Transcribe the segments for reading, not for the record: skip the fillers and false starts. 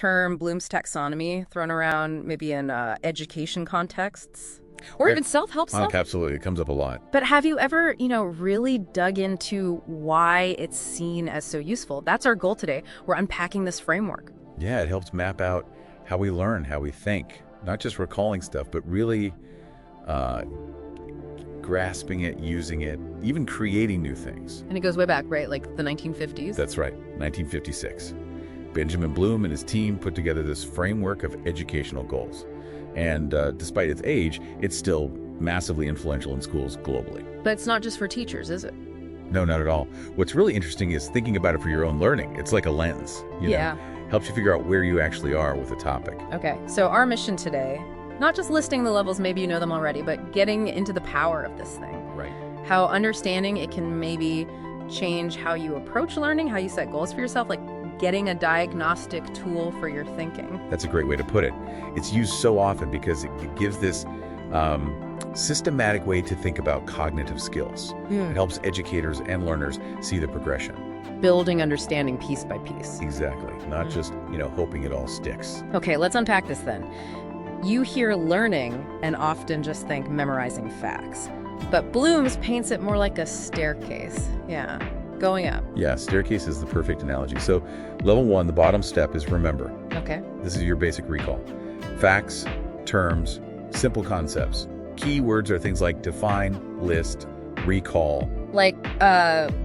term Bloom's taxonomy thrown around maybe in education contexts or even self-help stuff. Absolutely. It comes up a lot. But have you ever, really dug into why it's seen as so useful? That's our goal today. We're unpacking this framework. Yeah, it helps map out how we learn, how we think, not just recalling stuff, but really grasping it, using it, even creating new things. And it goes way back, right? Like the 1950s? That's right, 1956. Benjamin Bloom and his team put together this framework of educational goals. And despite its age, it's still massively influential in schools globally. But it's not just for teachers, is it? No, not at all. What's really interesting is thinking about it for your own learning. It's like a lens. Helps you figure out where you actually are with a topic. Okay, so our mission today, not just listing the levels, maybe you know them already, but getting into the power of this thing. Right. How understanding it can maybe change how you approach learning, how you set goals for yourself, like getting a diagnostic tool for your thinking. That's a great way to put it. It's used so often because it gives this systematic way to think about cognitive skills. It helps educators and learners see the progression. Building understanding piece by piece. Exactly. Not just, hoping it all sticks. Okay, let's unpack this then. You hear learning and often just think memorizing facts. But Bloom's paints it more like a staircase. Yeah, going up. Yeah, staircase is the perfect analogy. So level 1, the bottom step is remember. Okay. This is your basic recall. Facts, terms, simple concepts. Key words are things like define, list, recall. Like,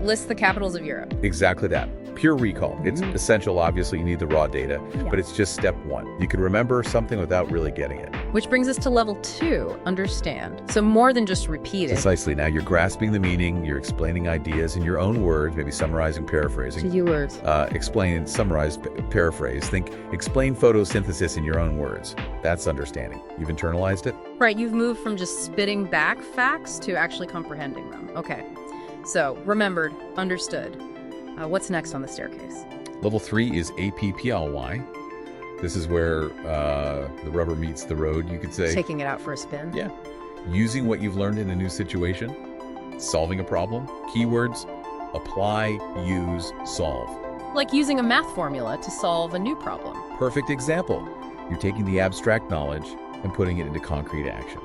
list the capitals of Europe. Exactly that. Pure recall. It's essential, obviously, you need the raw data, but it's just step 1. You can remember something without really getting it. Which brings us to level 2, understand. So more than just repeat it. Precisely. Now you're grasping the meaning, you're explaining ideas in your own words, maybe summarizing, paraphrasing. Keywords. Explain, summarize, paraphrase. Think, explain photosynthesis in your own words. That's understanding. You've internalized it? Right, you've moved from just spitting back facts to actually comprehending them. Okay. So, remembered, understood. What's next on the staircase? Level 3 is APPLY. This is where the rubber meets the road, you could say. Taking it out for a spin? Yeah. Using what you've learned in a new situation, solving a problem, keywords, apply, use, solve. Like using a math formula to solve a new problem. Perfect example. You're taking the abstract knowledge and putting it into concrete action.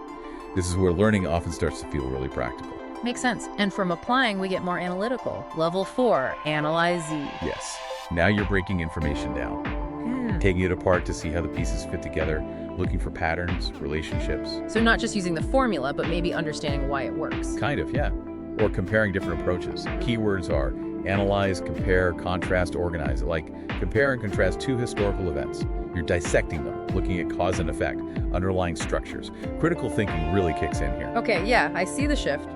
This is where learning often starts to feel really practical. Makes sense. And from applying, we get more analytical. Level 4, analyze. Yes. Now you're breaking information down, taking it apart to see how the pieces fit together, looking for patterns, relationships. So not just using the formula, but maybe understanding why it works. Kind of, yeah. Or comparing different approaches. Keywords are analyze, compare, contrast, organize. Like compare and contrast 2 historical events. You're dissecting them, looking at cause and effect, underlying structures. Critical thinking really kicks in here. Okay, yeah, I see the shift.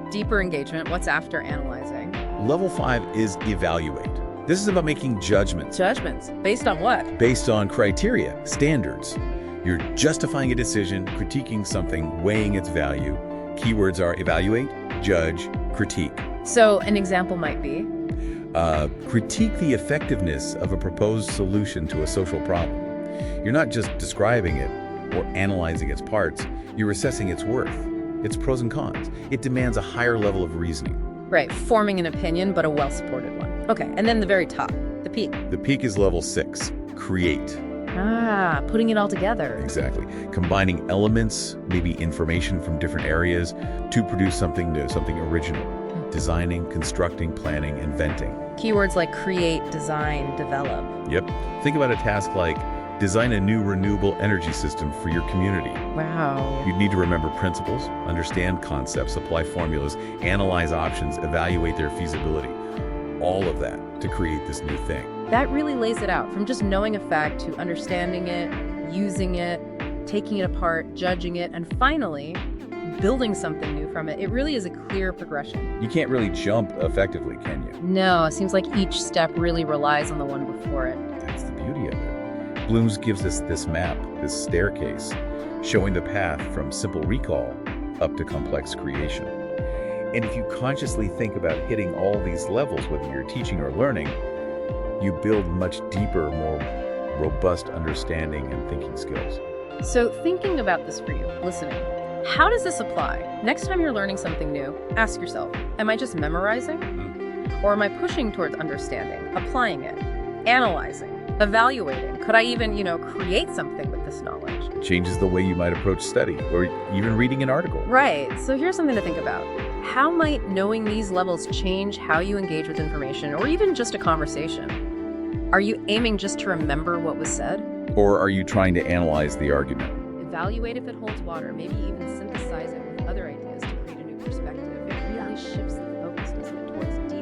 Deeper engagement. What's after analyzing? Level 5 is evaluate. This is about making judgments. Judgments? Based on what? Based on criteria, standards. You're justifying a decision, critiquing something, weighing its value. Keywords are evaluate, judge, critique. So an example might be? Critique the effectiveness of a proposed solution to a social problem. You're not just describing it or analyzing its parts, you're assessing its worth, its pros and cons. It demands a higher level of reasoning. Right, forming an opinion, but a well-supported one. Okay, and then the very top, the peak. The peak is level 6, create. Ah, putting it all together. Exactly. Combining elements, maybe information from different areas to produce something new, something original. Designing, constructing, planning, inventing. Keywords like create, design, develop. Yep. Think about a task like design a new renewable energy system for your community. Wow. You'd need to remember principles, understand concepts, apply formulas, analyze options, evaluate their feasibility. All of that to create this new thing. That really lays it out, from just knowing a fact to understanding it, using it, taking it apart, judging it, and finally, building something new from it. It really is a clear progression. You can't really jump effectively, can you? No, it seems like each step really relies on the one before it. That's the beauty of it. Bloom's gives us this map, this staircase, showing the path from simple recall up to complex creation. And if you consciously think about hitting all these levels, whether you're teaching or learning, you build much deeper, more robust understanding and thinking skills. So thinking about this for you, listening, how does this apply? Next time you're learning something new, ask yourself, am I just memorizing? Or am I pushing towards understanding, applying it, analyzing, Evaluating. Could I even, create something with this knowledge? Changes the way you might approach study or even reading an article. Right. So here's something to think about. How might knowing these levels change how you engage with information or even just a conversation? Are you aiming just to remember what was said? Or are you trying to analyze the argument? Evaluate if it holds water, maybe even synthesize it with other ideas to create a new perspective. It really shifts the focus, doesn't it, towards